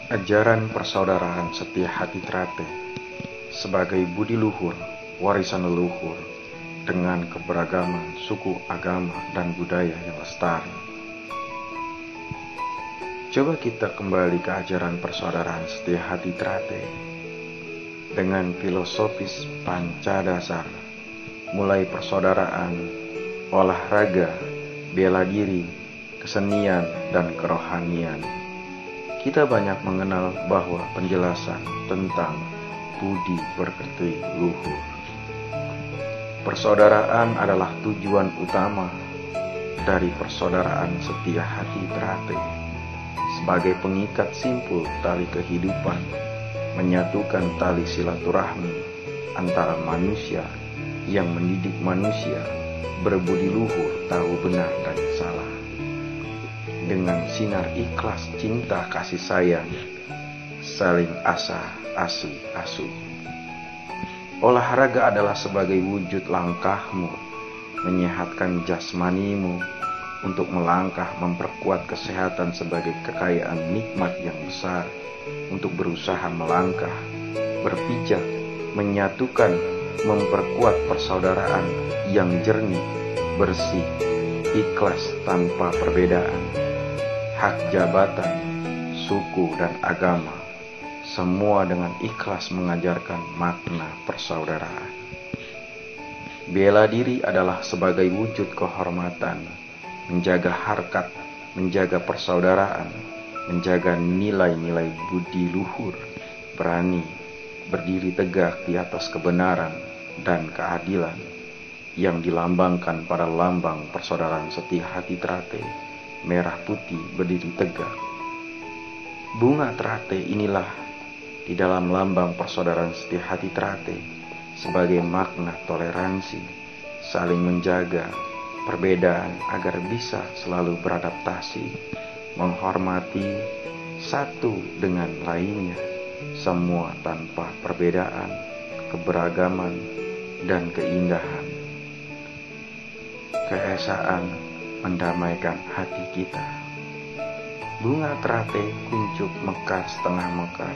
Ajaran persaudaraan setia hati Trate sebagai budi luhur, warisan leluhur dengan keberagaman suku, agama, dan budaya yang lestari. Coba kita kembali ke ajaran persaudaraan setia hati Trate dengan filosofis pancadasar, mulai persaudaraan, olahraga, bela diri, kesenian, dan kerohanian. Kita banyak mengenal bahwa penjelasan tentang budi pekerti luhur. Persaudaraan adalah tujuan utama dari persaudaraan setia hati Trate sebagai pengikat simpul tali kehidupan, menyatukan tali silaturahmi antara manusia yang mendidik manusia berbudi luhur, tahu benar dan salah. Dengan sinar ikhlas cinta kasih sayang, saling asuh. Olahraga adalah sebagai wujud langkahmu menyehatkan jasmanimu untuk melangkah memperkuat kesehatan sebagai kekayaan nikmat yang besar, untuk berusaha melangkah, berpijak, menyatukan, memperkuat persaudaraan yang jernih, bersih, ikhlas tanpa perbedaan, hak jabatan, suku dan agama, semua dengan ikhlas mengajarkan makna persaudaraan. Bela diri adalah sebagai wujud kehormatan, menjaga harkat, menjaga persaudaraan, menjaga nilai-nilai budi luhur, berani, berdiri tegak di atas kebenaran dan keadilan yang dilambangkan pada lambang persaudaraan setia hati Trate, merah putih berdiri tegak. Bunga Trate inilah di dalam lambang persaudaraan setia hati Trate sebagai makna toleransi, saling menjaga perbedaan agar bisa selalu beradaptasi, menghormati satu dengan lainnya, semua tanpa perbedaan, keberagaman, dan keindahan. Keesaan mendamaikan hati kita. Bunga Trate kuncup mekar setengah mekar,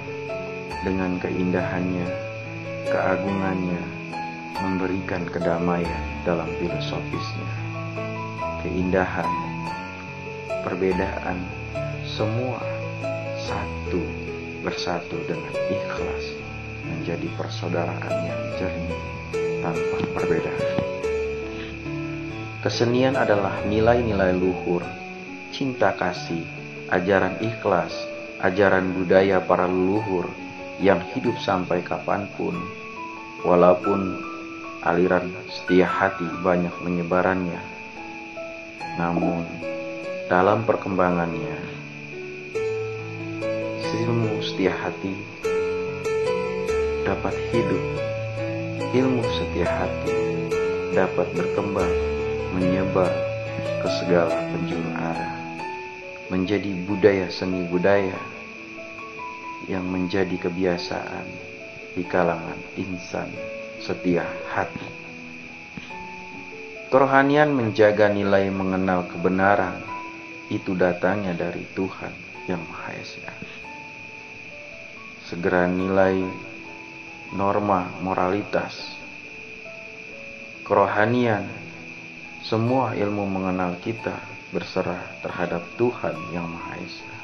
dengan keindahannya, keagungannya, memberikan kedamaian dalam filosofisnya. Keindahan, perbedaan, semua satu bersatu dengan ikhlas menjadi persaudaraan yang jernih tanpa perbedaan. Kesenian adalah nilai-nilai luhur, cinta kasih, ajaran ikhlas, ajaran budaya para leluhur yang hidup sampai kapanpun, walaupun aliran setia hati banyak menyebarannya. Namun, dalam perkembangannya, ilmu setia hati dapat hidup, ilmu setia hati dapat berkembang, menyebar ke segala penjuru arah, menjadi budaya seni budaya yang menjadi kebiasaan di kalangan insan setia hati. Kerohanian menjaga nilai mengenal kebenaran, itu datangnya dari Tuhan Yang Maha Esa. Segera nilai norma moralitas, kerohanian, semua ilmu mengenal kita berserah terhadap Tuhan Yang Maha Esa.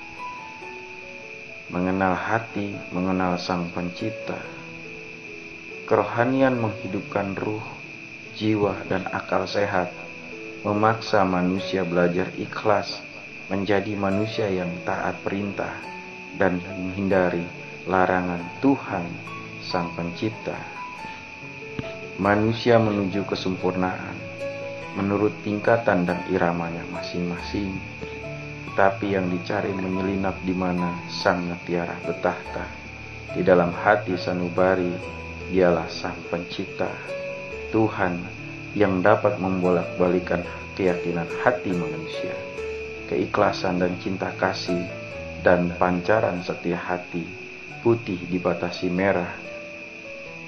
Mengenal hati, mengenal Sang Pencipta. Kerohanian menghidupkan ruh, jiwa, dan akal sehat, memaksa manusia belajar ikhlas, menjadi manusia yang taat perintah, dan menghindari larangan Tuhan Sang Pencipta. Manusia menuju kesempurnaan menurut tingkatan dan iramanya masing-masing, tapi yang dicari menyelinap di mana Sang Mutiara bertahta. Di dalam hati sanubari, dialah Sang Pencipta, Tuhan yang dapat membolak-balikan keyakinan hati manusia, keikhlasan dan cinta kasih, dan pancaran setia hati putih dibatasi merah.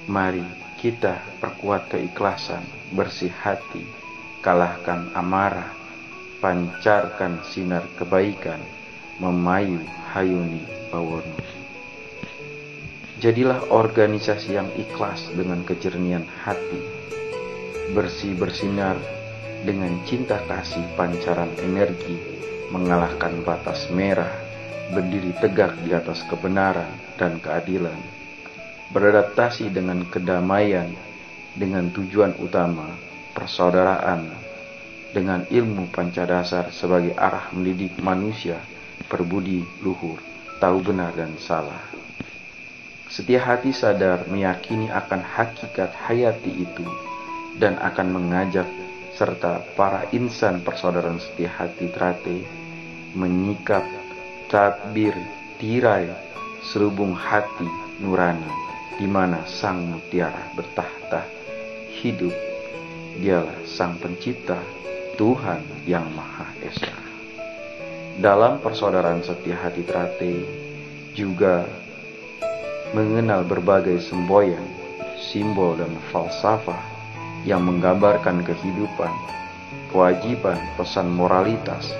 Mari kita perkuat keikhlasan, bersih hati, kalahkan amarah, pancarkan sinar kebaikan, Memayu Hayuni Bawono. Jadilah organisasi yang ikhlas dengan kejernihan hati, bersih bersinar dengan cinta kasih pancaran energi, mengalahkan batas merah, berdiri tegak di atas kebenaran dan keadilan, beradaptasi dengan kedamaian, dengan tujuan utama persaudaraan, dengan ilmu pancadasar sebagai arah mendidik manusia berbudi luhur, tahu benar dan salah. Setia hati sadar meyakini akan hakikat hayati itu dan akan mengajak serta para insan persaudaraan setia hati Trate menyikap tadbir tirai serubung hati nurani di mana sang mutiara bertahta hidup. Dialah sang pencipta, Tuhan yang Maha Esa. Dalam persaudaraan setia hati Trate juga mengenal berbagai semboyan, simbol dan falsafah yang menggambarkan kehidupan, kewajiban, pesan moralitas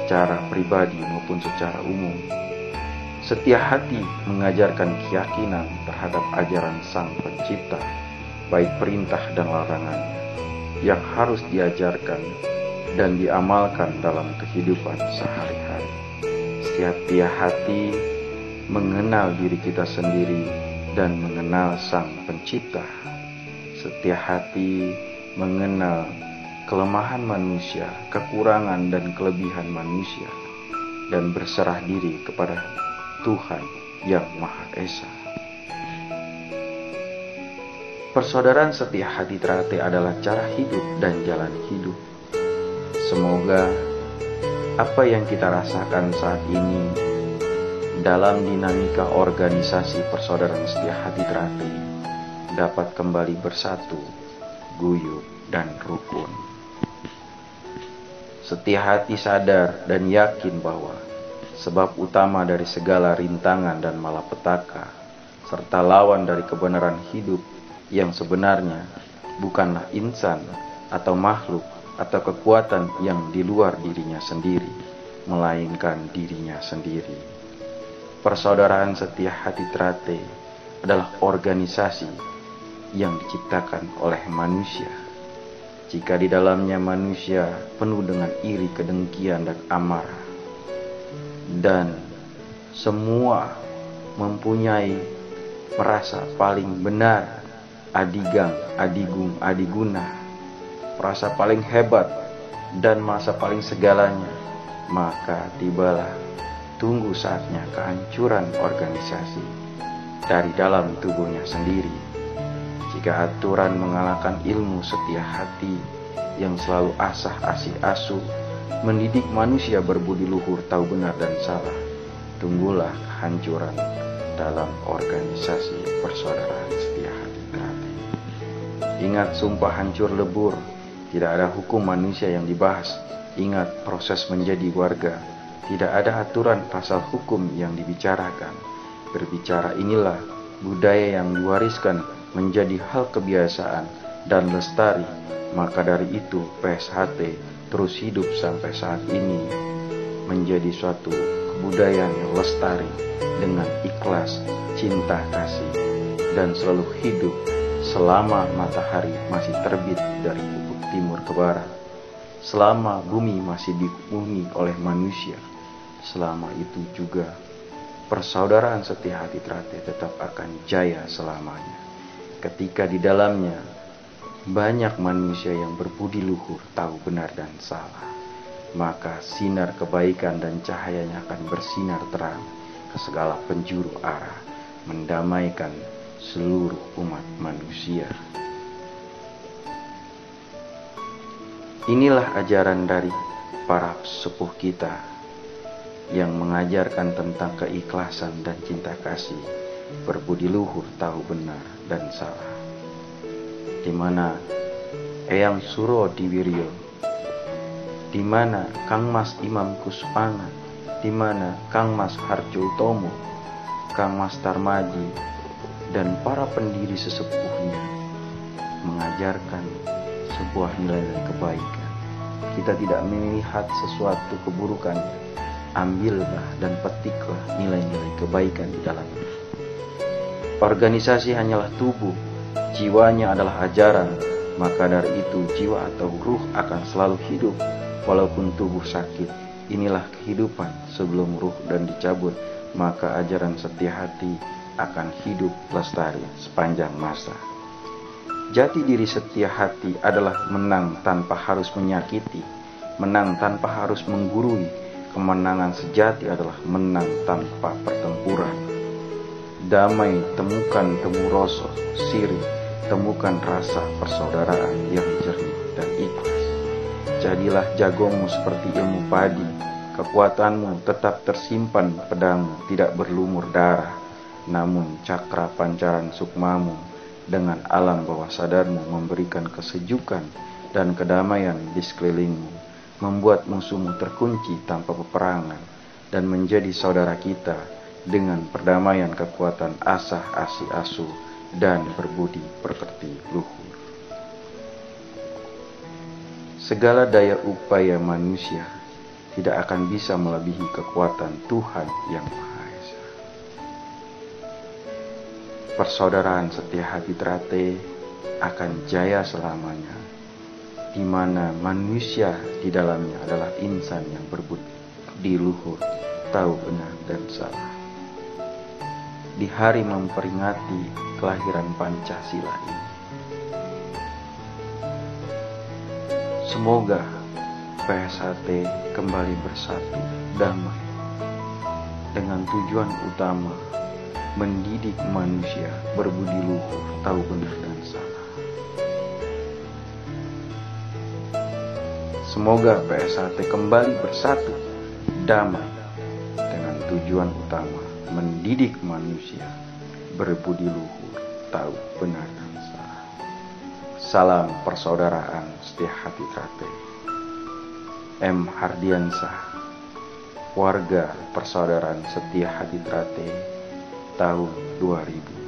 secara pribadi maupun secara umum. Setia hati mengajarkan keyakinan terhadap ajaran Sang Pencipta, baik perintah dan larangannya, yang harus diajarkan dan diamalkan dalam kehidupan sehari-hari. Setia hati mengenal diri kita sendiri dan mengenal Sang Pencipta. Setia hati mengenal kelemahan manusia, kekurangan dan kelebihan manusia, dan berserah diri kepada Tuhan yang Maha Esa. Persaudaraan setia hati Trate adalah cara hidup dan jalan hidup. Semoga apa yang kita rasakan saat ini dalam dinamika organisasi persaudaraan setia hati Trate dapat kembali bersatu, guyup, dan rukun. Setia hati sadar dan yakin bahwa sebab utama dari segala rintangan dan malapetaka, serta lawan dari kebenaran hidup yang sebenarnya bukanlah insan atau makhluk atau kekuatan yang di luar dirinya sendiri, melainkan dirinya sendiri. Persaudaraan setia hati Trate adalah organisasi yang diciptakan oleh manusia. Jika di dalamnya manusia penuh dengan iri, kedengkian, dan amarah, dan semua mempunyai merasa paling benar, adigang, adigung, adiguna, merasa paling hebat, dan merasa paling segalanya, maka tibalah tunggu saatnya kehancuran organisasi dari dalam tubuhnya sendiri. Jika aturan mengalahkan ilmu setia hati yang selalu asah asih asuh mendidik manusia berbudi luhur, tahu benar dan salah, tunggulah kehancuran dalam organisasi persaudaraan setia hati Trate. Ingat sumpah hancur lebur, tidak ada hukum manusia yang dibahas. Ingat proses menjadi warga, tidak ada aturan pasal hukum yang dibicarakan. Berbicara inilah budaya yang diwariskan menjadi hal kebiasaan dan lestari. Maka dari itu PSHT terus hidup sampai saat ini menjadi suatu kebudayaan yang lestari dengan ikhlas, cinta kasih, dan selalu hidup selama matahari masih terbit dari ufuk timur ke barat, selama bumi masih dihuni oleh manusia. Selama itu juga persaudaraan setia hati Trate tetap akan jaya selamanya. Ketika di dalamnya banyak manusia yang berbudi luhur, tahu benar dan salah, maka sinar kebaikan dan cahayanya akan bersinar terang ke segala penjuru arah, mendamaikan seluruh umat manusia. Inilah ajaran dari para sepuh kita yang mengajarkan tentang keikhlasan dan cinta kasih, berbudi luhur, tahu benar dan salah. Di mana Eyang Suro Diwiryo, di mana Kang Mas Imam Kuspangan, di mana Kang Mas Harjo Utomo, Kang Mas Tarmaji, dan para pendiri sesepuhnya mengajarkan sebuah nilai kebaikan. Kita tidak melihat sesuatu keburukan, ambillah dan petiklah nilai-nilai kebaikan di dalamnya. Organisasi hanyalah tubuh, jiwanya adalah ajaran, maka dari itu jiwa atau ruh akan selalu hidup walaupun tubuh sakit. Inilah kehidupan sebelum ruh dan dicabut, maka ajaran setia hati akan hidup lestari sepanjang masa. Jati diri setia hati adalah menang tanpa harus menyakiti, menang tanpa harus menggurui. Kemenangan sejati adalah menang tanpa pertempuran. Damai temukan temu rasa sirih, temukan rasa persaudaraan yang jernih dan ikhlas. Jadilah jagomu seperti ilmu padi, kekuatanmu tetap tersimpan pedangmu tidak berlumur darah, namun cakra pancaran sukmamu dengan alam bawah sadarmu memberikan kesejukan dan kedamaian di sekelilingmu, membuat musuhmu terkunci tanpa peperangan dan menjadi saudara kita dengan perdamaian kekuatan asah asih asuh dan berbudi pekerti luhur. Segala daya upaya manusia tidak akan bisa melebihi kekuatan Tuhan yang Maha Esa. Persaudaraan setia hati Trate akan jaya selamanya, di mana manusia di dalamnya adalah insan yang berbudi luhur, tahu benar dan salah. Di hari memperingati kelahiran Pancasila ini, semoga PSHT kembali bersatu damai dengan tujuan utama mendidik manusia berbudi luhur, tahu benar dan salah. Semoga PSHT kembali bersatu damai dengan tujuan utama mendidik manusia berbudi luhur, tahu benar dan salah. Salam persaudaraan setia hati Trate. M. Hardiansah, warga persaudaraan setia hati Trate, tahun 2000.